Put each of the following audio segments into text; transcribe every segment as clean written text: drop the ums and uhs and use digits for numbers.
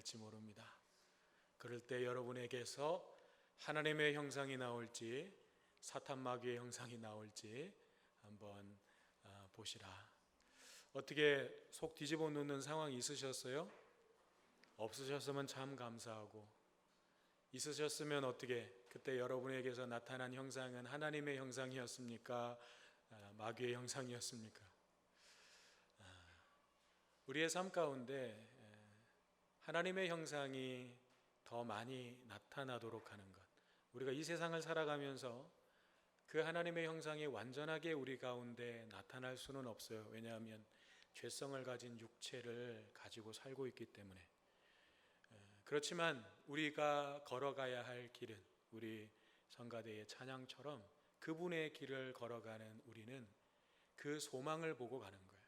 될지 모릅니다. 그럴 때 여러분에게서 하나님의 형상이 나올지 사탄 마귀의 형상이 나올지 한번 보시라. 어떻게 속 뒤집어 놓는 상황이 있으셨어요? 없으셨으면 참 감사하고, 있으셨으면 어떻게 그때 여러분에게서 나타난 형상은 하나님의 형상이었습니까? 마귀의 형상이었습니까? 우리의 삶 가운데 하나님의 형상이 더 많이 나타나도록 하는 것, 우리가 이 세상을 살아가면서 그 하나님의 형상이 완전하게 우리 가운데 나타날 수는 없어요. 왜냐하면 죄성을 가진 육체를 가지고 살고 있기 때문에. 그렇지만 우리가 걸어가야 할 길은 우리 성가대의 찬양처럼 그분의 길을 걸어가는 우리는 그 소망을 보고 가는 거예요.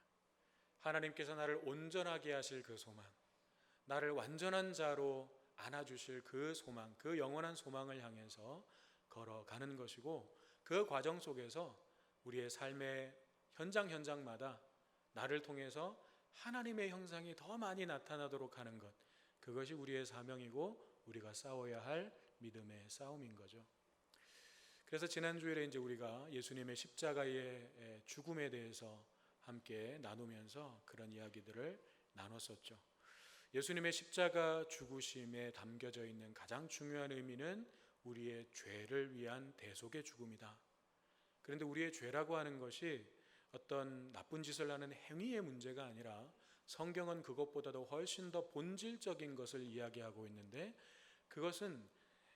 하나님께서 나를 온전하게 하실 그 소망, 나를 완전한 자로 안아주실 그 소망, 그 영원한 소망을 향해서 걸어가는 것이고, 그 과정 속에서 우리의 삶의 현장마다 나를 통해서 하나님의 형상이 더 많이 나타나도록 하는 것, 그것이 우리의 사명이고 우리가 싸워야 할 믿음의 싸움인 거죠. 그래서 지난주일에 이제 우리가 예수님의 십자가의 죽음에 대해서 함께 나누면서 그런 이야기들을 나눴었죠. 예수님의 십자가 죽으심에 담겨져 있는 가장 중요한 의미는 우리의 죄를 위한 대속의 죽음이다. 그런데 우리의 죄라고 하는 것이 어떤 나쁜 짓을 하는 행위의 문제가 아니라 성경은 그것보다도 훨씬 더 본질적인 것을 이야기하고 있는데, 그것은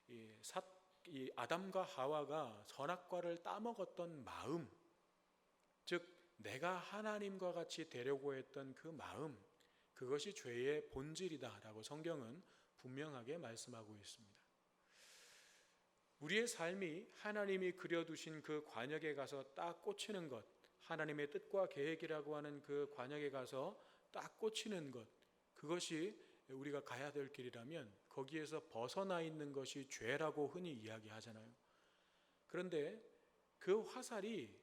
이 아담과 하와가 선악과를 따먹었던 마음, 즉 내가 하나님과 같이 되려고 했던 그 마음, 그것이 죄의 본질이다라고 성경은 분명하게 말씀하고 있습니다. 우리의 삶이 하나님이 그려두신 그 관역에 가서 딱 꽂히는 것, 하나님의 뜻과 계획이라고 하는 그 관역에 가서 딱 꽂히는 것, 그것이 우리가 가야 될 길이라면 거기에서 벗어나 있는 것이 죄라고 흔히 이야기하잖아요. 그런데 그 화살이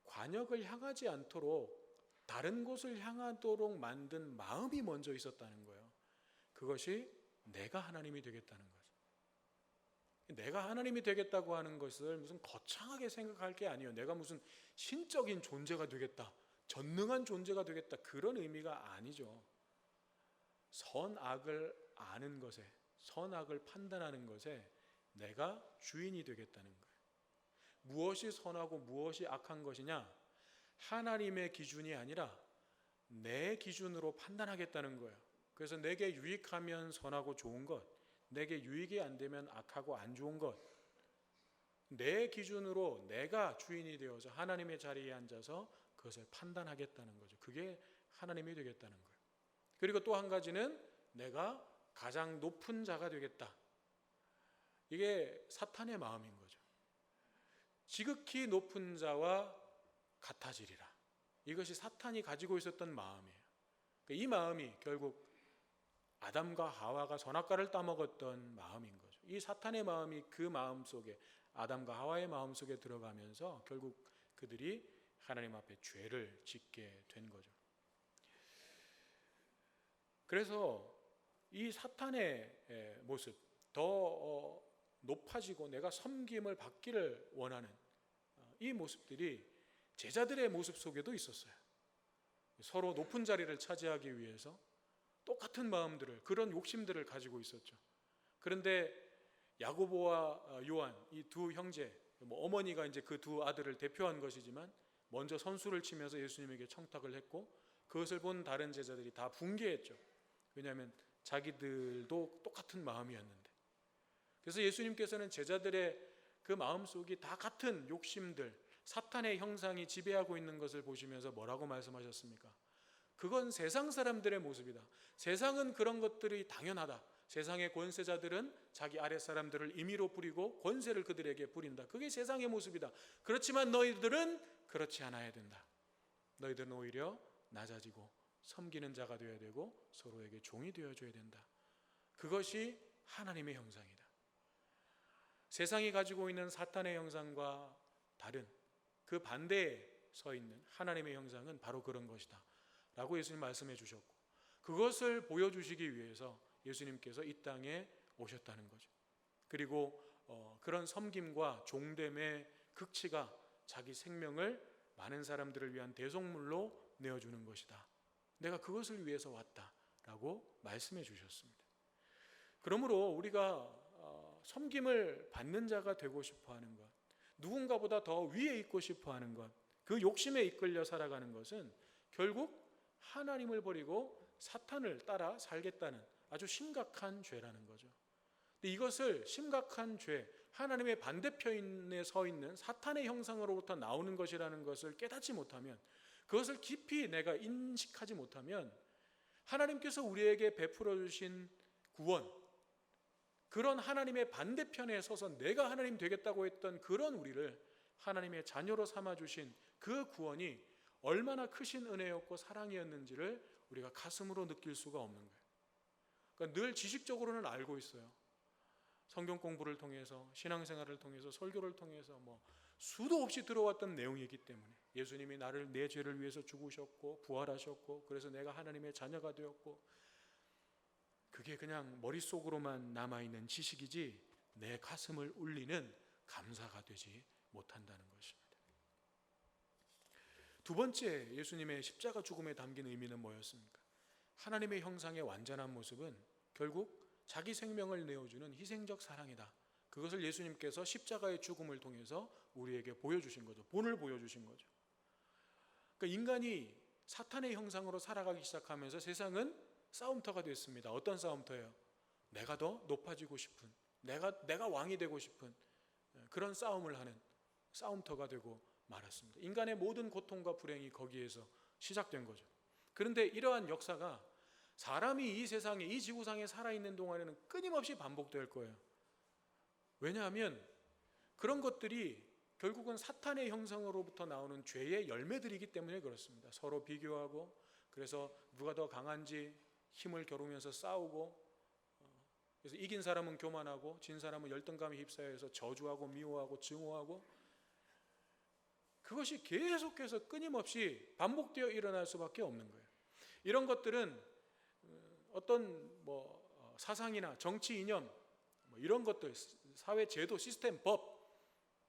관역을 향하지 않도록 다른 곳을 향하도록 만든 마음이 먼저 있었다는 거예요. 그것이 내가 하나님이 되겠다는 거죠. 내가 하나님이 되겠다고 하는 것을 무슨 거창하게 생각할 게 아니에요. 내가 무슨 신적인 존재가 되겠다, 전능한 존재가 되겠다, 그런 의미가 아니죠. 선악을 아는 것에, 선악을 판단하는 것에 내가 주인이 되겠다는 거예요. 무엇이 선하고 무엇이 악한 것이냐, 하나님의 기준이 아니라 내 기준으로 판단하겠다는 거예요. 그래서 내게 유익하면 선하고 좋은 것, 내게 유익이 안 되면 악하고 안 좋은 것, 내 기준으로 내가 주인이 되어서 하나님의 자리에 앉아서 그것을 판단하겠다는 거죠. 그게 하나님이 되겠다는 거예요. 그리고 또 한 가지는 내가 가장 높은 자가 되겠다. 이게 사탄의 마음인 거죠. 지극히 높은 자와 같아지리라. 이것이 사탄이 가지고 있었던 마음이에요. 이 마음이 결국 아담과 하와가 선악과를 따먹었던 마음인 거죠. 이 사탄의 마음이 그 마음 속에, 아담과 하와의 마음 속에 들어가면서 결국 그들이 하나님 앞에 죄를 짓게 된 거죠. 그래서 이 사탄의 모습, 더 높아지고 내가 섬김을 받기를 원하는 이 모습들이 제자들의 모습 속에도 있었어요. 서로 높은 자리를 차지하기 위해서 똑같은 마음들을, 그런 욕심들을 가지고 있었죠. 그런데 야고보와 요한, 이 두 형제, 어머니가 이제 그 두 아들을 대표한 것이지만 먼저 선수를 치면서 예수님에게 청탁을 했고, 그것을 본 다른 제자들이 다 붕괴했죠. 왜냐하면 자기들도 똑같은 마음이었는데. 그래서 예수님께서는 제자들의 그 마음속이 다 같은 욕심들, 사탄의 형상이 지배하고 있는 것을 보시면서 뭐라고 말씀하셨습니까? 그건 세상 사람들의 모습이다. 세상은 그런 것들이 당연하다. 세상의 권세자들은 자기 아랫사람들을 임의로 부리고 권세를 그들에게 부린다. 그게 세상의 모습이다. 그렇지만 너희들은 그렇지 않아야 된다. 너희들은 오히려 낮아지고 섬기는 자가 되어야 되고 서로에게 종이 되어줘야 된다. 그것이 하나님의 형상이다. 세상이 가지고 있는 사탄의 형상과 다른 그 반대에 서 있는 하나님의 형상은 바로 그런 것이다 라고 예수님 말씀해 주셨고, 그것을 보여주시기 위해서 예수님께서 이 땅에 오셨다는 거죠. 그리고 그런 섬김과 종됨의 극치가 자기 생명을 많은 사람들을 위한 대속물로 내어주는 것이다. 내가 그것을 위해서 왔다라고 말씀해 주셨습니다. 그러므로 우리가 섬김을 받는 자가 되고 싶어하는 것, 누군가보다 더 위에 있고 싶어하는 것, 그 욕심에 이끌려 살아가는 것은 결국 하나님을 버리고 사탄을 따라 살겠다는 아주 심각한 죄라는 거죠. 근데 이것을 심각한 죄, 하나님의 반대편에 서 있는 사탄의 형상으로부터 나오는 것이라는 것을 깨닫지 못하면, 그것을 깊이 내가 인식하지 못하면 하나님께서 우리에게 베풀어 주신 구원, 그런 하나님의 반대편에 서서 내가 하나님 되겠다고 했던 그런 우리를 하나님의 자녀로 삼아주신 그 구원이 얼마나 크신 은혜였고 사랑이었는지를 우리가 가슴으로 느낄 수가 없는 거예요. 그러니까 늘 지식적으로는 알고 있어요. 성경 공부를 통해서, 신앙생활을 통해서, 설교를 통해서 수도 없이 들어왔던 내용이기 때문에 예수님이 나를 내 죄를 위해서 죽으셨고 부활하셨고 그래서 내가 하나님의 자녀가 되었고, 그게 그냥 머릿속으로만 남아있는 지식이지 내 가슴을 울리는 감사가 되지 못한다는 것입니다. 두 번째, 예수님의 십자가 죽음에 담긴 의미는 뭐였습니까? 하나님의 형상의 완전한 모습은 결국 자기 생명을 내어주는 희생적 사랑이다. 그것을 예수님께서 십자가의 죽음을 통해서 우리에게 보여주신 거죠. 본을 보여주신 거죠. 그러니까 인간이 사탄의 형상으로 살아가기 시작하면서 세상은 싸움터가 됐습니다. 어떤 싸움터예요? 내가 더 높아지고 싶은, 내가 왕이 되고 싶은 그런 싸움을 하는 싸움터가 되고 말았습니다. 인간의 모든 고통과 불행이 거기에서 시작된 거죠. 그런데 이러한 역사가 사람이 이 세상에, 이 지구상에 살아있는 동안에는 끊임없이 반복될 거예요. 왜냐하면 그런 것들이 결국은 사탄의 형상으로부터 나오는 죄의 열매들이기 때문에 그렇습니다. 서로 비교하고, 그래서 누가 더 강한지 힘을 겨루면서 싸우고, 그래서 이긴 사람은 교만하고 진 사람은 열등감에 휩싸여서 저주하고 미워하고 증오하고, 그것이 계속해서 끊임없이 반복되어 일어날 수밖에 없는 거예요. 이런 것들은 어떤 사상이나 정치 이념, 이런 것들, 사회 제도, 시스템, 법,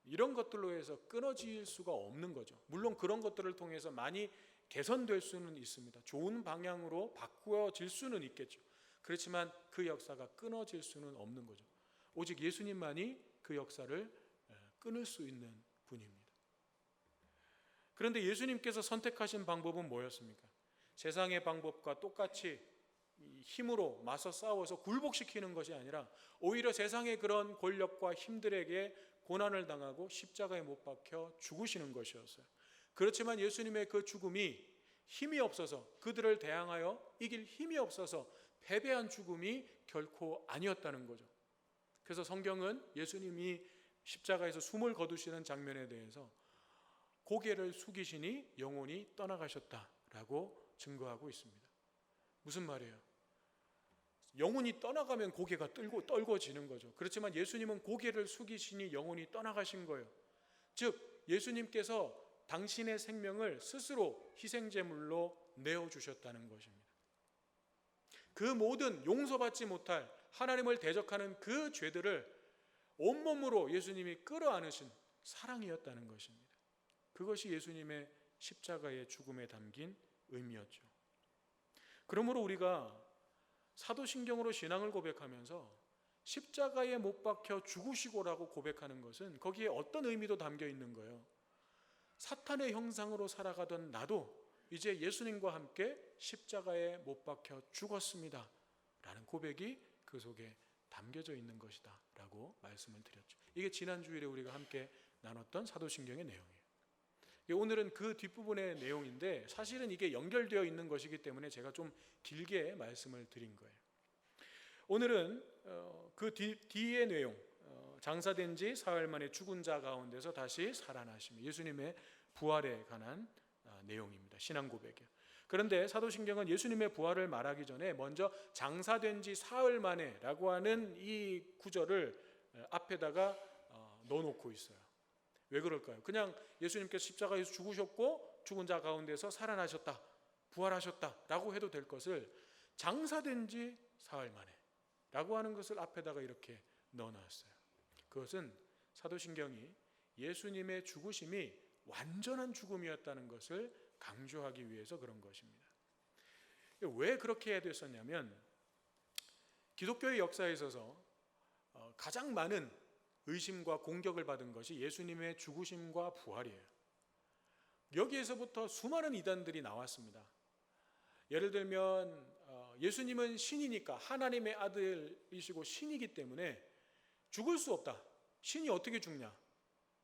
이런 것들로 해서 끊어질 수가 없는 거죠. 물론 그런 것들을 통해서 많이 개선될 수는 있습니다. 좋은 방향으로 바꾸어질 수는 있겠죠. 그렇지만 그 역사가 끊어질 수는 없는 거죠. 오직 예수님만이 그 역사를 끊을 수 있는 분입니다. 그런데 예수님께서 선택하신 방법은 뭐였습니까? 세상의 방법과 똑같이 힘으로 맞서 싸워서 굴복시키는 것이 아니라 오히려 세상의 그런 권력과 힘들에게 고난을 당하고 십자가에 못 박혀 죽으시는 것이었어요. 그렇지만 예수님의 그 죽음이 힘이 없어서, 그들을 대항하여 이길 힘이 없어서 패배한 죽음이 결코 아니었다는 거죠. 그래서 성경은 예수님이 십자가에서 숨을 거두시는 장면에 대해서 고개를 숙이시니 영혼이 떠나가셨다라고 증거하고 있습니다. 무슨 말이에요? 영혼이 떠나가면 고개가 떨궈지는 거죠. 그렇지만 예수님은 고개를 숙이시니 영혼이 떠나가신 거예요. 즉 예수님께서 당신의 생명을 스스로 희생제물로 내어주셨다는 것입니다. 그 모든 용서받지 못할 하나님을 대적하는 그 죄들을 온몸으로 예수님이 끌어안으신 사랑이었다는 것입니다. 그것이 예수님의 십자가의 죽음에 담긴 의미였죠. 그러므로 우리가 사도신경으로 신앙을 고백하면서 십자가에 못 박혀 죽으시고라고 고백하는 것은 거기에 어떤 의미도 담겨 있는 거예요. 사탄의 형상으로 살아가던 나도 이제 예수님과 함께 십자가에 못 박혀 죽었습니다 라는 고백이 그 속에 담겨져 있는 것이다 라고 말씀을 드렸죠. 이게 지난 주일에 우리가 함께 나눴던 사도신경의 내용이에요. 오늘은 그 뒷부분의 내용인데 사실은 이게 연결되어 있는 것이기 때문에 제가 좀 길게 말씀을 드린 거예요. 오늘은 그 뒤의 내용, 장사된 지 사흘 만에 죽은 자 가운데서 다시 살아나심, 예수님의 부활에 관한 내용입니다. 신앙 고백이에요. 그런데 사도신경은 예수님의 부활을 말하기 전에 먼저 장사된 지 사흘 만에 라고 하는 이 구절을 앞에다가 넣어놓고 있어요. 왜 그럴까요? 그냥 예수님께서 십자가에서 죽으셨고 죽은 자 가운데서 살아나셨다, 부활하셨다 라고 해도 될 것을 장사된 지 사흘 만에 라고 하는 것을 앞에다가 이렇게 넣어놨어요. 그것은 사도신경이 예수님의 죽으심이 완전한 죽음이었다는 것을 강조하기 위해서 그런 것입니다. 왜 그렇게 해야 됐었냐면 기독교의 역사에 있어서 가장 많은 의심과 공격을 받은 것이 예수님의 죽으심과 부활이에요. 여기에서부터 수많은 이단들이 나왔습니다. 예를 들면 예수님은 신이니까 하나님의 아들이시고 신이기 때문에 죽을 수 없다. 신이 어떻게 죽냐?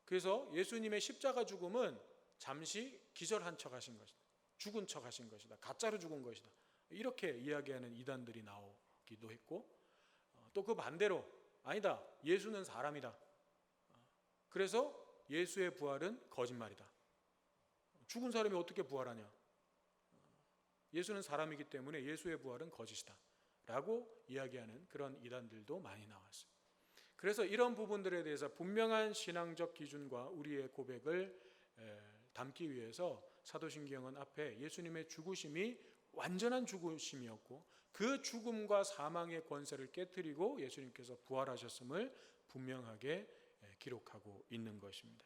그래서 예수님의 십자가 죽음은 잠시 기절한 척 하신 것이다. 죽은 척 하신 것이다. 가짜로 죽은 것이다. 이렇게 이야기하는 이단들이 나오기도 했고, 또 그 반대로 아니다. 예수는 사람이다. 그래서 예수의 부활은 거짓말이다. 죽은 사람이 어떻게 부활하냐? 예수는 사람이기 때문에 예수의 부활은 거짓이다 라고 이야기하는 그런 이단들도 많이 나왔습니다. 그래서 이런 부분들에 대해서 분명한 신앙적 기준과 우리의 고백을 담기 위해서 사도신경은 앞에 예수님의 죽으심이 완전한 죽으심이었고 그 죽음과 사망의 권세를 깨뜨리고 예수님께서 부활하셨음을 분명하게 기록하고 있는 것입니다.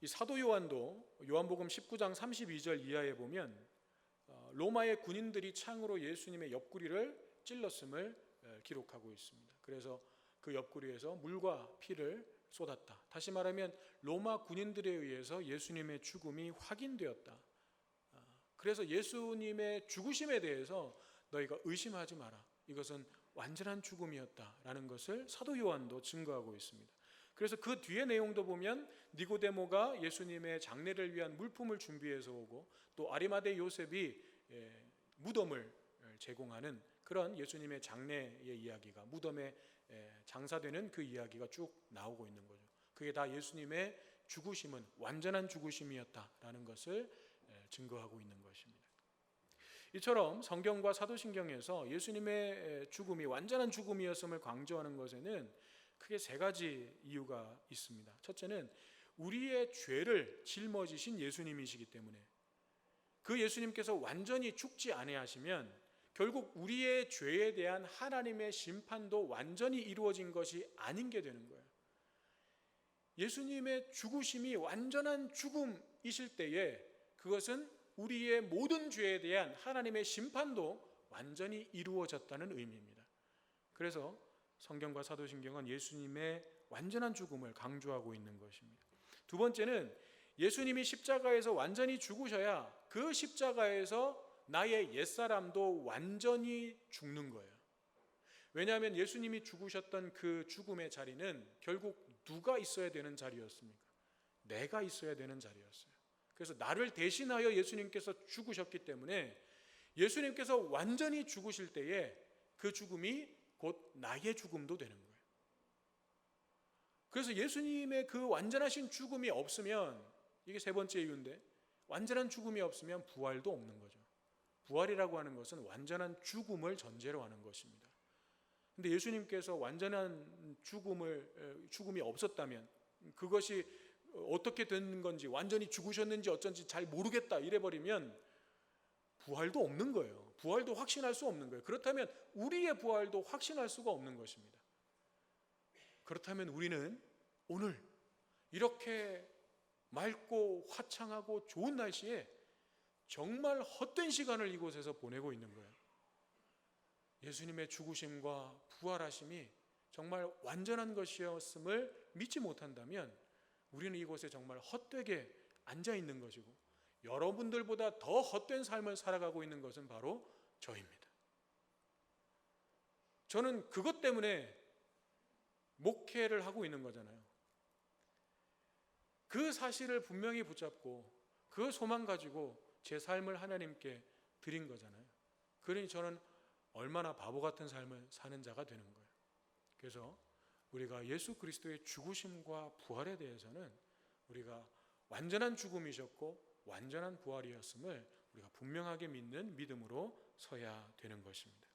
이 사도 요한도 요한복음 19장 32절 이하에 보면 로마의 군인들이 창으로 예수님의 옆구리를 찔렀음을 기록하고 있습니다. 그래서 그 옆구리에서 물과 피를 쏟았다. 다시 말하면 로마 군인들에 의해서 예수님의 죽음이 확인되었다. 그래서 예수님의 죽으심에 대해서 너희가 의심하지 마라. 이것은 완전한 죽음이었다라는 것을 사도 요한도 증거하고 있습니다. 그래서 그 뒤의 내용도 보면 니고데모가 예수님의 장례를 위한 물품을 준비해서 오고 또 아리마대 요셉이 무덤을 제공하는 그런 예수님의 장례의 이야기가 무덤에 장사되는 그 이야기가 쭉 나오고 있는 거죠. 그게 다 예수님의 죽으심은 완전한 죽으심이었다라는 것을 증거하고 있는 것입니다. 이처럼 성경과 사도신경에서 예수님의 죽음이 완전한 죽음이었음을 강조하는 것에는 크게 세 가지 이유가 있습니다. 첫째는 우리의 죄를 짊어지신 예수님이시기 때문에 그 예수님께서 완전히 죽지 아니하시면 결국 우리의 죄에 대한 하나님의 심판도 완전히 이루어진 것이 아닌 게 되는 거예요. 예수님의 죽으심이 완전한 죽음이실 때에 그것은 우리의 모든 죄에 대한 하나님의 심판도 완전히 이루어졌다는 의미입니다. 그래서 성경과 사도신경은 예수님의 완전한 죽음을 강조하고 있는 것입니다. 두 번째는 예수님이 십자가에서 완전히 죽으셔야 그 십자가에서 나의 옛사람도 완전히 죽는 거예요. 왜냐하면 예수님이 죽으셨던 그 죽음의 자리는 결국 누가 있어야 되는 자리였습니까? 내가 있어야 되는 자리였어요. 그래서 나를 대신하여 예수님께서 죽으셨기 때문에 예수님께서 완전히 죽으실 때에 그 죽음이 곧 나의 죽음도 되는 거예요. 그래서 예수님의 그 완전하신 죽음이 없으면, 이게 세 번째 이유인데, 완전한 죽음이 없으면 부활도 없는 거죠. 부활이라고 하는 것은 완전한 죽음을 전제로 하는 것입니다. 근데 예수님께서 완전한 죽음이 없었다면, 그것이 어떻게 된 건지, 완전히 죽으셨는지 어쩐지 잘 모르겠다 이래버리면 부활도 없는 거예요. 부활도 확신할 수 없는 거예요. 그렇다면 우리의 부활도 확신할 수가 없는 것입니다. 그렇다면 우리는 오늘 이렇게 맑고 화창하고 좋은 날씨에 정말 헛된 시간을 이곳에서 보내고 있는 거예요. 예수님의 죽으심과 부활하심이 정말 완전한 것이었음을 믿지 못한다면 우리는 이곳에 정말 헛되게 앉아 있는 것이고 여러분들보다 더 헛된 삶을 살아가고 있는 것은 바로 저입니다. 저는 그것 때문에 목회를 하고 있는 거잖아요. 그 사실을 분명히 붙잡고 그 소망 가지고 제 삶을 하나님께 드린 거잖아요. 그러니 저는 얼마나 바보 같은 삶을 사는 자가 되는 거예요. 그래서 우리가 예수 그리스도의 죽으심과 부활에 대해서는 우리가 완전한 죽음이셨고 완전한 부활이었음을 우리가 분명하게 믿는 믿음으로 서야 되는 것입니다.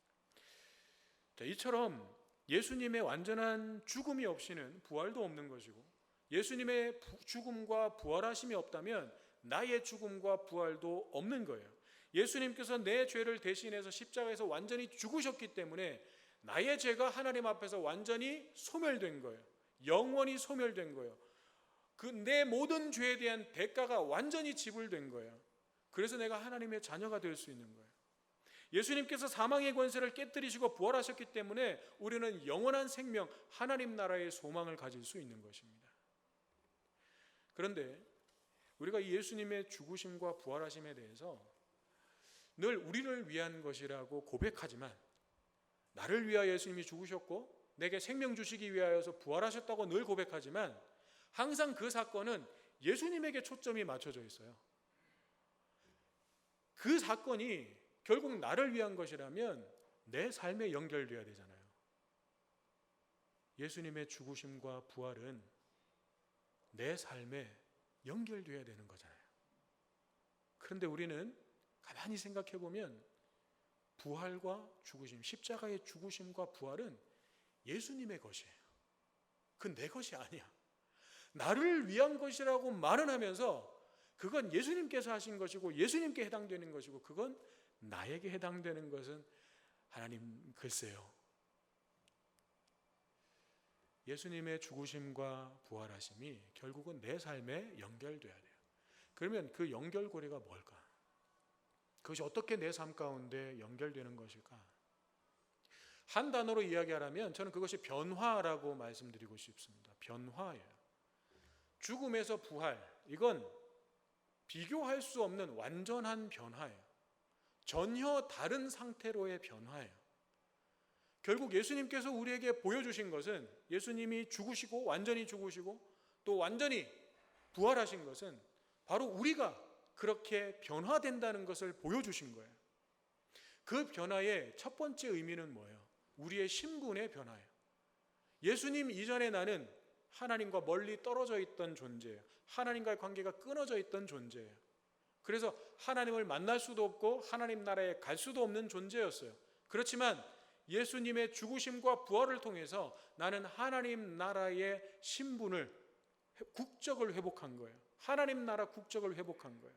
자, 이처럼 예수님의 완전한 죽음이 없이는 부활도 없는 것이고 예수님의 죽음과 부활하심이 없다면 나의 죽음과 부활도 없는 거예요. 예수님께서 내 죄를 대신해서 십자가에서 완전히 죽으셨기 때문에 나의 죄가 하나님 앞에서 완전히 소멸된 거예요. 영원히 소멸된 거예요. 그 내 모든 죄에 대한 대가가 완전히 지불된 거예요. 그래서 내가 하나님의 자녀가 될 수 있는 거예요. 예수님께서 사망의 권세를 깨뜨리시고 부활하셨기 때문에 우리는 영원한 생명, 하나님 나라의 소망을 가질 수 있는 것입니다. 그런데 우리가 이 예수님의 죽으심과 부활하심에 대해서 늘 우리를 위한 것이라고 고백하지만, 나를 위하여 예수님이 죽으셨고 내게 생명 주시기 위하여서 부활하셨다고 늘 고백하지만, 항상 그 사건은 예수님에게 초점이 맞춰져 있어요. 그 사건이 결국 나를 위한 것이라면 내 삶에 연결되어야 되잖아요. 예수님의 죽으심과 부활은 내 삶에 연결되어야 되는 거잖아요. 그런데 우리는 가만히 생각해 보면 부활과 죽으심, 십자가의 죽으심과 부활은 예수님의 것이에요. 그건 내 것이 아니야. 나를 위한 것이라고 말은 하면서 그건 예수님께서 하신 것이고 예수님께 해당되는 것이고, 그건 나에게 해당되는 것은 하나님 글쎄요. 예수님의 죽으심과 부활하심이 결국은 내 삶에 연결돼야 돼요. 그러면 그 연결고리가 뭘까? 그것이 어떻게 내 삶 가운데 연결되는 것일까? 한 단어로 이야기하라면 저는 그것이 변화라고 말씀드리고 싶습니다. 변화예요. 죽음에서 부활, 이건 비교할 수 없는 완전한 변화예요. 전혀 다른 상태로의 변화예요. 결국 예수님께서 우리에게 보여주신 것은, 예수님이 죽으시고 완전히 죽으시고 또 완전히 부활하신 것은 바로 우리가 그렇게 변화된다는 것을 보여주신 거예요. 그 변화의 첫 번째 의미는 뭐예요? 우리의 신분의 변화예요. 예수님 이전에 나는 하나님과 멀리 떨어져 있던 존재예요. 하나님과의 관계가 끊어져 있던 존재예요. 그래서 하나님을 만날 수도 없고 하나님 나라에 갈 수도 없는 존재였어요. 그렇지만 예수님의 죽으심과 부활을 통해서 나는 하나님 나라의 신분을, 국적을 회복한 거예요. 하나님 나라 국적을 회복한 거예요.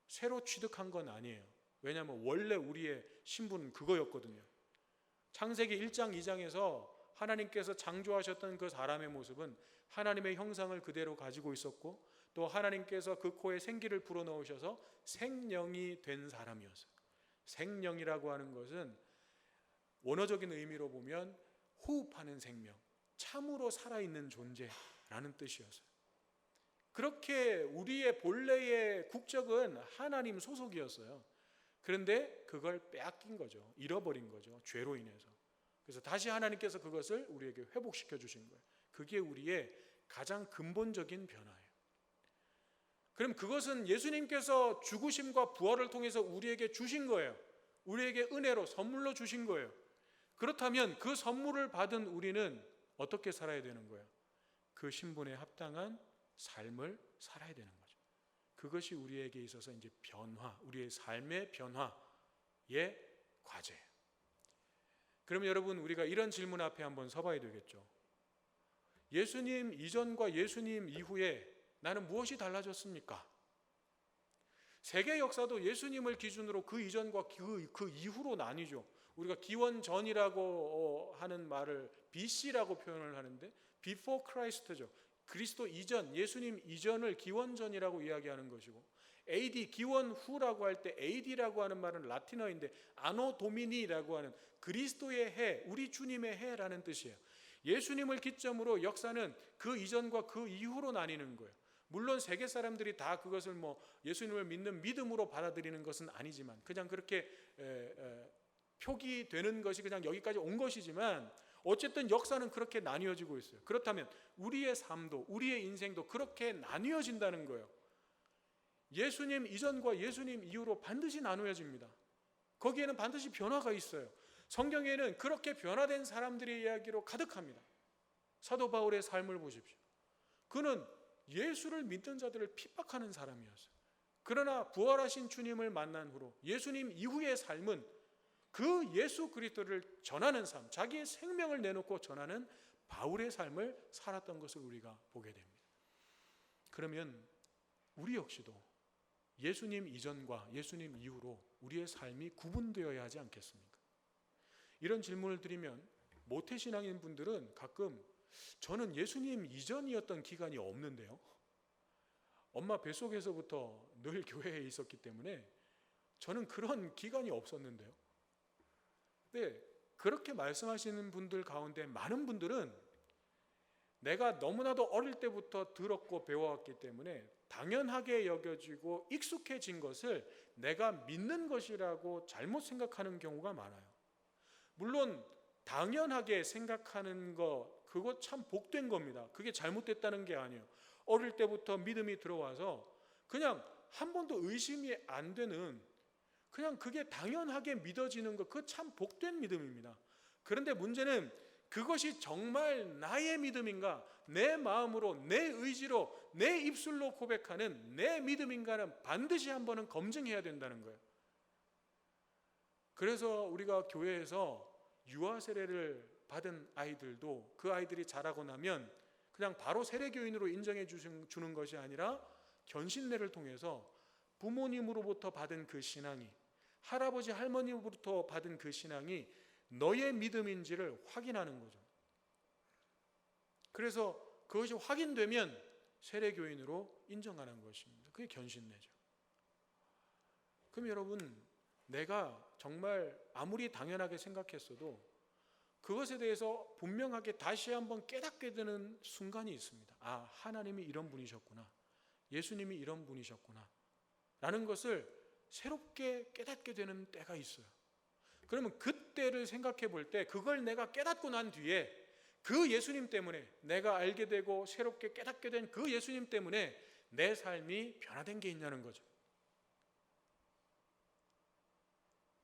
새로 취득한 건 아니에요. 왜냐하면 원래 우리의 신분은 그거였거든요. 창세기 1장 2장에서 하나님께서 창조하셨던 그 사람의 모습은 하나님의 형상을 그대로 가지고 있었고, 또 하나님께서 그 코에 생기를 불어넣으셔서 생령이 된 사람이었어요. 생령이라고 하는 것은 원어적인 의미로 보면 호흡하는 생명, 참으로 살아있는 존재라는 뜻이었어요. 그렇게 우리의 본래의 국적은 하나님 소속이었어요. 그런데 그걸 빼앗긴 거죠. 잃어버린 거죠. 죄로 인해서. 그래서 다시 하나님께서 그것을 우리에게 회복시켜 주신 거예요. 그게 우리의 가장 근본적인 변화예요. 그럼 그것은 예수님께서 죽으심과 부활을 통해서 우리에게 주신 거예요. 우리에게 은혜로 선물로 주신 거예요. 그렇다면 그 선물을 받은 우리는 어떻게 살아야 되는 거예요? 그 신분에 합당한 삶을 살아야 되는 거죠. 그것이 우리에게 있어서 이제 변화, 우리의 삶의 변화의 과제예요. 그러면 여러분, 우리가 이런 질문 앞에 한번 서봐야 되겠죠. 예수님 이전과 예수님 이후에 나는 무엇이 달라졌습니까? 세계 역사도 예수님을 기준으로 그 이전과 그 이후로 나뉘죠. 우리가 기원 전이라고 하는 말을 BC라고 표현을 하는데 Before Christ죠. 그리스도 이전, 예수님 이전을 기원 전이라고 이야기하는 것이고, AD, 기원 후라고 할 때 AD라고 하는 말은 라틴어인데 아노 도미니라고 하는 그리스도의 해, 우리 주님의 해라는 뜻이에요. 예수님을 기점으로 역사는 그 이전과 그 이후로 나뉘는 거예요. 물론 세계 사람들이 다 그것을 예수님을 믿는 믿음으로 받아들이는 것은 아니지만, 그냥 그렇게 표기되는 것이 그냥 여기까지 온 것이지만, 어쨌든 역사는 그렇게 나뉘어지고 있어요. 그렇다면 우리의 삶도, 우리의 인생도 그렇게 나뉘어진다는 거예요. 예수님 이전과 예수님 이후로 반드시 나누어집니다. 거기에는 반드시 변화가 있어요. 성경에는 그렇게 변화된 사람들의 이야기로 가득합니다. 사도 바울의 삶을 보십시오. 그는 예수를 믿는 자들을 핍박하는 사람이었어요. 그러나 부활하신 주님을 만난 후로 예수님 이후의 삶은 그 예수 그리스도를 전하는 삶, 자기의 생명을 내놓고 전하는 바울의 삶을 살았던 것을 우리가 보게 됩니다. 그러면 우리 역시도 예수님 이전과 예수님 이후로 우리의 삶이 구분되어야 하지 않겠습니까? 이런 질문을 드리면 모태신앙인 분들은 가끔 저는 예수님 이전이었던 기간이 없는데요, 엄마 뱃속에서부터 늘 교회에 있었기 때문에 저는 그런 기간이 없었는데요. 근데 그렇게 말씀하시는 분들 가운데 많은 분들은 내가 너무나도 어릴 때부터 들었고 배워왔기 때문에 당연하게 여겨지고 익숙해진 것을 내가 믿는 것이라고 잘못 생각하는 경우가 많아요. 물론 당연하게 생각하는 것, 그거 참 복된 겁니다. 그게 잘못됐다는 게 아니에요. 어릴 때부터 믿음이 들어와서 그냥 한 번도 의심이 안 되는, 그냥 그게 당연하게 믿어지는 것, 그거 참 복된 믿음입니다. 그런데 문제는 그것이 정말 나의 믿음인가, 내 마음으로, 내 의지로, 내 입술로 고백하는 내 믿음인가는 반드시 한 번은 검증해야 된다는 거예요. 그래서 우리가 교회에서 유아 세례를 받은 아이들도 그 아이들이 자라고 나면 그냥 바로 세례교인으로 인정해 주는 것이 아니라 견신례를 통해서 부모님으로부터 받은 그 신앙이, 할아버지 할머니로부터 받은 그 신앙이 너의 믿음인지를 확인하는 거죠. 그래서 그것이 확인되면 세례교인으로 인정하는 것입니다. 그게 견신례죠. 그럼 여러분, 내가 정말 아무리 당연하게 생각했어도 그것에 대해서 분명하게 다시 한번 깨닫게 되는 순간이 있습니다. 아, 하나님이 이런 분이셨구나, 예수님이 이런 분이셨구나 라는 것을 새롭게 깨닫게 되는 때가 있어요. 그러면 그때를 생각해 볼 때, 그걸 내가 깨닫고 난 뒤에 그 예수님 때문에, 내가 알게 되고 새롭게 깨닫게 된 그 예수님 때문에 내 삶이 변화된 게 있냐는 거죠.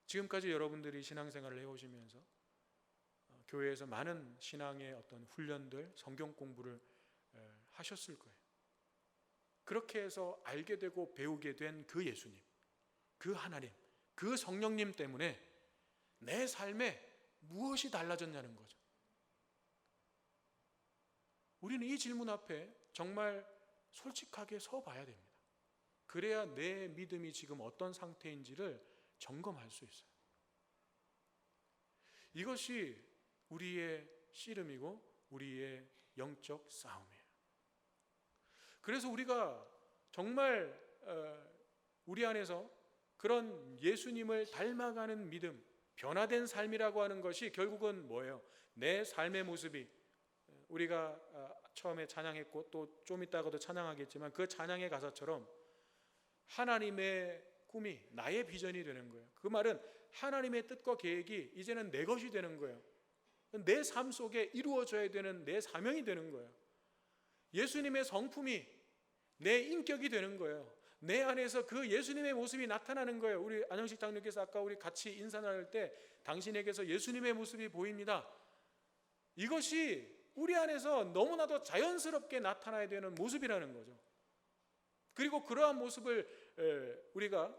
지금까지 여러분들이 신앙생활을 해오시면서 교회에서 많은 신앙의 어떤 훈련들, 성경 공부를 하셨을 거예요. 그렇게 해서 알게 되고 배우게 된 그 예수님, 그 하나님, 그 성령님 때문에 내 삶에 무엇이 달라졌냐는 거죠. 우리는 이 질문 앞에 정말 솔직하게 서 봐야 됩니다. 그래야 내 믿음이 지금 어떤 상태인지를 점검할 수 있어요. 이것이 우리의 씨름이고 우리의 영적 싸움이에요. 그래서 우리가 정말 우리 안에서 그런 예수님을 닮아가는 믿음, 변화된 삶이라고 하는 것이 결국은 뭐예요? 내 삶의 모습이, 우리가 처음에 찬양했고 또 좀 이따가도 찬양하겠지만 그 찬양의 가사처럼 하나님의 꿈이 나의 비전이 되는 거예요. 그 말은 하나님의 뜻과 계획이 이제는 내 것이 되는 거예요. 내 삶 속에 이루어져야 되는 내 사명이 되는 거예요. 예수님의 성품이 내 인격이 되는 거예요. 내 안에서 그 예수님의 모습이 나타나는 거예요. 우리 안영식 장로께서 아까 우리 같이 인사 나눌 때 당신에게서 예수님의 모습이 보입니다. 이것이 우리 안에서 너무나도 자연스럽게 나타나야 되는 모습이라는 거죠. 그리고 그러한 모습을 우리가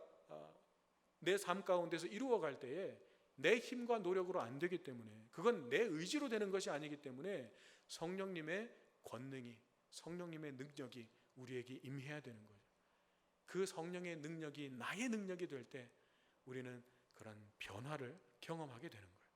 내 삶 가운데서 이루어갈 때에 내 힘과 노력으로 안 되기 때문에, 그건 내 의지로 되는 것이 아니기 때문에 성령님의 권능이, 성령님의 능력이 우리에게 임해야 되는 거죠. 그 성령의 능력이 나의 능력이 될 때 우리는 그런 변화를 경험하게 되는 거예요.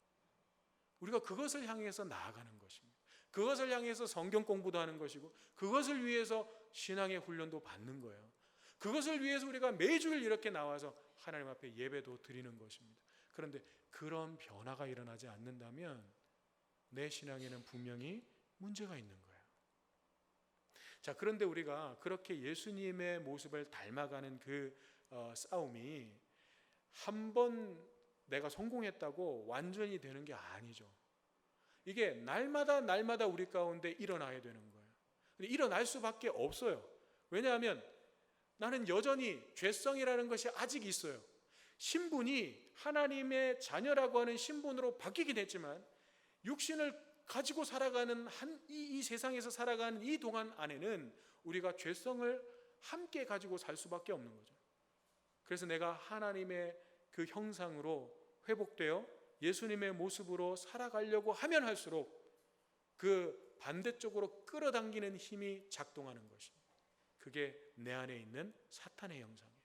우리가 그것을 향해서 나아가는 것입니다. 그것을 향해서 성경 공부도 하는 것이고, 그것을 위해서 신앙의 훈련도 받는 거예요. 그것을 위해서 우리가 매주일 이렇게 나와서 하나님 앞에 예배도 드리는 것입니다. 그런데 그런 변화가 일어나지 않는다면 내 신앙에는 분명히 문제가 있는 거예요. 자, 그런데 우리가 그렇게 예수님의 모습을 닮아가는 그 싸움이 한 번 내가 성공했다고 완전히 되는 게 아니죠. 이게 날마다 우리 가운데 일어나야 되는 거예요. 근데 일어날 수밖에 없어요. 왜냐하면 나는 여전히 죄성이라는 것이 아직 있어요. 신분이 하나님의 자녀라고 하는 신분으로 바뀌긴 했지만 육신을 가지고 살아가는 이 세상에서 살아가는 이 동안 안에는 우리가 죄성을 함께 가지고 살 수밖에 없는 거죠. 그래서 내가 하나님의 그 형상으로 회복되어 예수님의 모습으로 살아가려고 하면 할수록 그 반대쪽으로 끌어당기는 힘이 작동하는 것입니다. 그게 내 안에 있는 사탄의 형상이에요.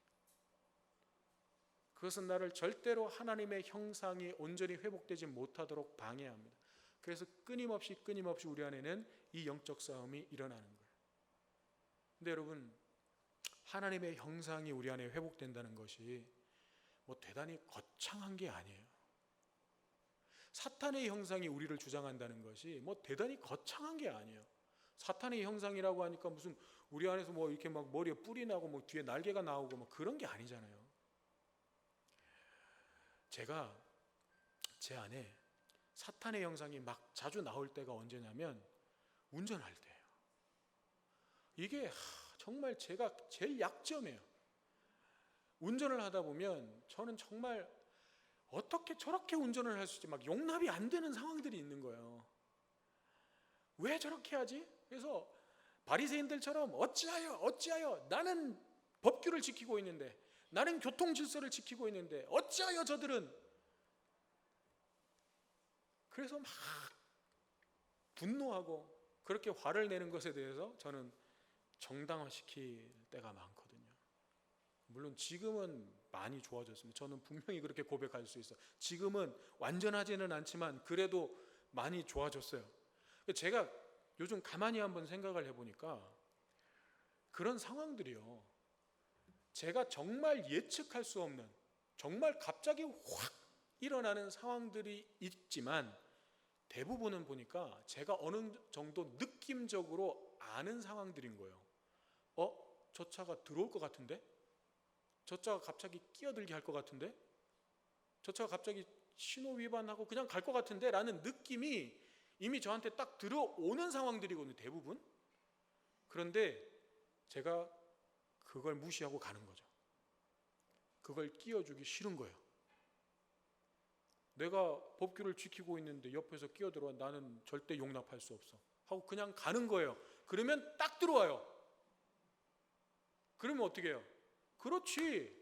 그것은 나를 절대로 하나님의 형상이 온전히 회복되지 못하도록 방해합니다. 그래서 끊임없이 우리 안에는 이 영적 싸움이 일어나는 거예요. 근데 여러분, 하나님의 형상이 우리 안에 회복된다는 것이 뭐 대단히 거창한 게 아니에요. 사탄의 형상이 우리를 주장한다는 것이 뭐 대단히 거창한 게 아니에요. 사탄의 형상이라고 하니까 무슨 우리 안에서 뭐 이렇게 막 머리에 뿔이 나고 뭐 뒤에 날개가 나오고 뭐 그런 게 아니잖아요. 제가 제 안에 사탄의 형상이 막 자주 나올 때가 언제냐면 운전할 때예요. 이게 정말 제가 제일 약점이에요. 운전을 하다 보면 저는 정말 어떻게 저렇게 운전을 할 수 있지? 막 용납이 안 되는 상황들이 있는 거예요. 왜 저렇게 하지? 그래서 바리새인들처럼 어찌하여 나는 법규를 지키고 있는데, 나는 교통 질서를 지키고 있는데 어찌하여 저들은. 그래서 막 분노하고 그렇게 화를 내는 것에 대해서 저는 정당화시킬 때가 많거든요. 물론 지금은 많이 좋아졌습니다. 저는 분명히 그렇게 고백할 수 있어요. 지금은 완전하지는 않지만 그래도 많이 좋아졌어요. 제가 요즘 가만히 한번 생각을 해보니까 그런 상황들이요, 제가 정말 예측할 수 없는, 정말 갑자기 확 일어나는 상황들이 있지만 대부분은 보니까 제가 어느 정도 느낌적으로 아는 상황들인 거예요. 저 차가 들어올 것 같은데? 저 차가 갑자기 끼어들게 할 것 같은데? 저 차가 갑자기 신호 위반하고 그냥 갈 것 같은데? 라는 느낌이 이미 저한테 딱 들어오는 상황들이거든요, 대부분. 그런데 제가 그걸 무시하고 가는 거죠. 그걸 끼워주기 싫은 거예요. 내가 법규를 지키고 있는데 옆에서 끼어들어와, 나는 절대 용납할 수 없어 하고 그냥 가는 거예요. 그러면 딱 들어와요. 그러면 어떻게 해요? 그렇지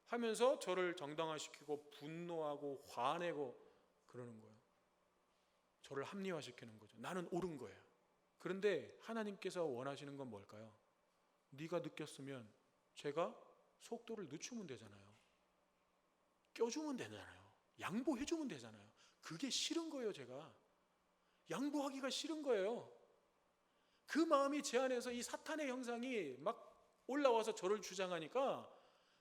하면서 저를 정당화시키고 분노하고 화내고 그러는 거예요. 저를 합리화시키는 거죠. 나는 옳은 거예요. 그런데 하나님께서 원하시는 건 뭘까요? 네가 느꼈으면 제가 속도를 늦추면 되잖아요. 껴주면 되잖아요. 양보해주면 되잖아요. 그게 싫은 거예요. 제가 양보하기가 싫은 거예요. 그 마음이 제 안에서 이 사탄의 형상이 막 올라와서 저를 주장하니까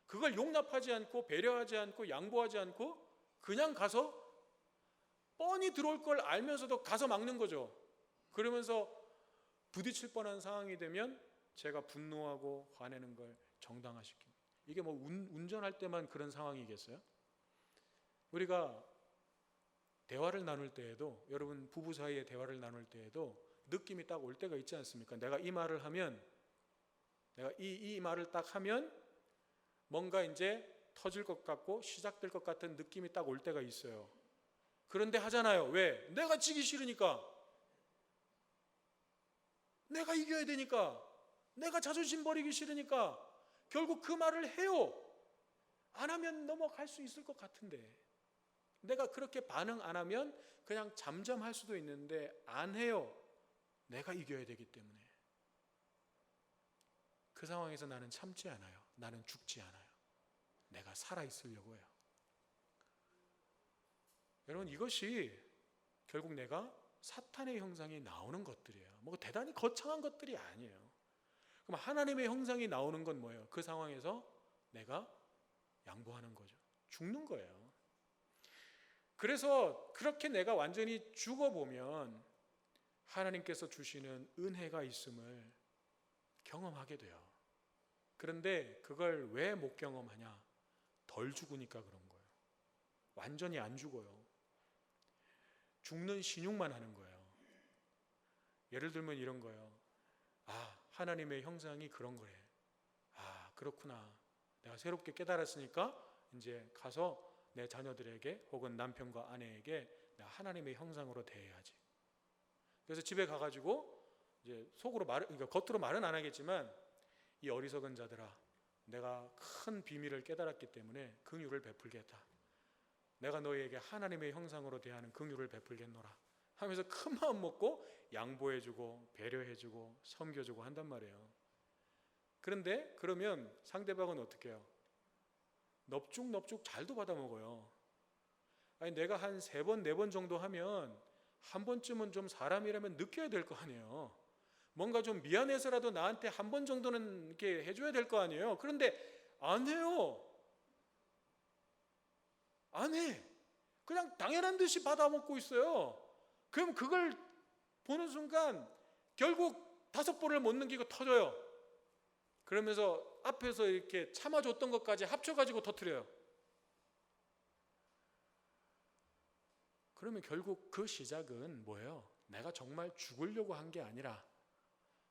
그걸 용납하지 않고 배려하지 않고 양보하지 않고 그냥 가서 뻔히 들어올 걸 알면서도 가서 막는 거죠. 그러면서 부딪힐 뻔한 상황이 되면 제가 분노하고 화내는 걸 정당화시킵니다. 이게 뭐 운전할 때만 그런 상황이겠어요? 우리가 대화를 나눌 때에도, 여러분 부부 사이에 대화를 나눌 때에도 느낌이 딱 올 때가 있지 않습니까? 내가 이 말을 하면, 내가 이 말을 딱 하면 뭔가 이제 터질 것 같고 시작될 것 같은 느낌이 딱 올 때가 있어요. 그런데 하잖아요. 왜? 내가 지기 싫으니까. 내가 이겨야 되니까. 내가 자존심 버리기 싫으니까 결국 그 말을 해요. 안 하면 넘어갈 수 있을 것 같은데, 내가 그렇게 반응 안 하면 그냥 잠잠할 수도 있는데 안 해요. 내가 이겨야 되기 때문에. 그 상황에서 나는 참지 않아요. 나는 죽지 않아요. 내가 살아있으려고 해요. 여러분, 이것이 결국 내가 사탄의 형상이 나오는 것들이에요. 뭐 대단히 거창한 것들이 아니에요. 그럼 하나님의 형상이 나오는 건 뭐예요? 그 상황에서 내가 양보하는 거죠. 죽는 거예요. 그래서 그렇게 내가 완전히 죽어보면 하나님께서 주시는 은혜가 있음을 경험하게 돼요. 그런데 그걸 왜 못 경험하냐? 덜 죽으니까 그런 거예요. 완전히 안 죽어요. 죽는 신용만 하는 거예요. 예를 들면 이런 거예요. 하나님의 형상이 그런 거래. 그렇구나. 내가 새롭게 깨달았으니까 이제 가서 내 자녀들에게 혹은 남편과 아내에게 내가 하나님의 형상으로 대해야지. 그래서 집에 가가지고 이제 속으로 그러니까 겉으로 말은 안 하겠지만, 이 어리석은 자들아, 내가 큰 비밀을 깨달았기 때문에 긍휼을 베풀겠다. 내가 너희에게 하나님의 형상으로 대하는 긍휼을 베풀겠노라 하면서 큰 마음 먹고 양보해주고 배려해주고 섬겨주고 한단 말이에요. 그런데 그러면 상대방은 어떻게 해요? 넙죽넙죽 잘도 받아 먹어요. 아니 내가 한 3번, 4번 정도 하면 한 번쯤은 좀 사람이라면 느껴야 될 거 아니에요. 뭔가 좀 미안해서라도 나한테 한 번 정도는 이렇게 해줘야 될 거 아니에요. 그런데 안 해요. 안 해. 그냥 당연한 듯이 받아 먹고 있어요. 그럼 그걸 보는 순간 결국 5번을 못 넘기고 터져요. 그러면서 앞에서 이렇게 참아줬던 것까지 합쳐가지고 터뜨려요. 그러면 결국 그 시작은 뭐예요? 내가 정말 죽으려고 한 게 아니라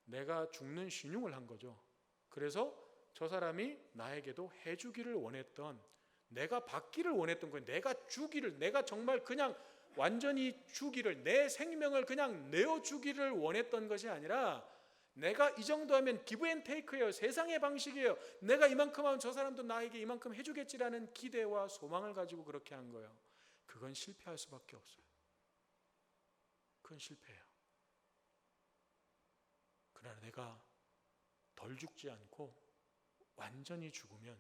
내가 죽는 신용을 한 거죠. 그래서 저 사람이 나에게도 해주기를 원했던, 내가 받기를 원했던 거예요. 내가 주기를, 내가 정말 그냥 완전히 주기를, 내 생명을 그냥 내어주기를 원했던 것이 아니라 내가 이 정도 하면 기브 앤 테이크예요. 세상의 방식이에요. 내가 이만큼 하면 저 사람도 나에게 이만큼 해주겠지라는 기대와 소망을 가지고 그렇게 한 거예요. 그건 실패할 수밖에 없어요. 그건 실패해요. 그러나 내가 덜 죽지 않고 완전히 죽으면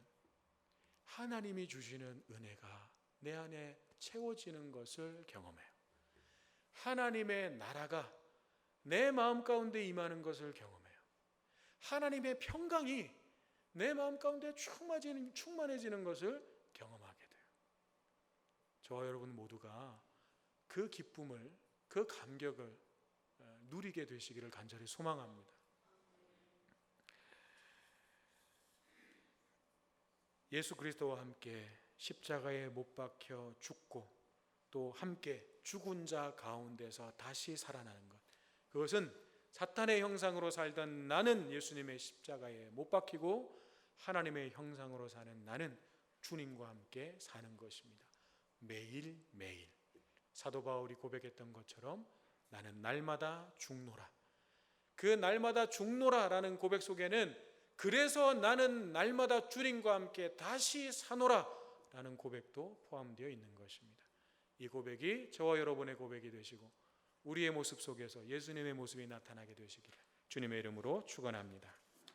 하나님이 주시는 은혜가 내 안에 채워지는 것을 경험해요. 하나님의 나라가 내 마음 가운데 임하는 것을 경험해요. 하나님의 평강이 내 마음 가운데 충만해지는 것을 경험하게 돼요. 저와 여러분 모두가 그 기쁨을, 그 감격을 누리게 되시기를 간절히 소망합니다. 예수 그리스도와 함께 십자가에 못 박혀 죽고 또 함께 죽은 자 가운데서 다시 살아나는 것, 그것은 사탄의 형상으로 살던 나는 예수님의 십자가에 못 박히고 하나님의 형상으로 사는 나는 주님과 함께 사는 것입니다. 매일매일 사도 바울이 고백했던 것처럼 나는 날마다 죽노라. 그 날마다 죽노라라는 고백 속에는 그래서 나는 날마다 주님과 함께 다시 사노라 라는 고백도 포함되어 있는 것입니다. 이 고백이 저와 여러분의 고백이 되시고 우리의 모습 속에서 예수님의 모습이 나타나게 되시기를 주님의 이름으로 축원합니다.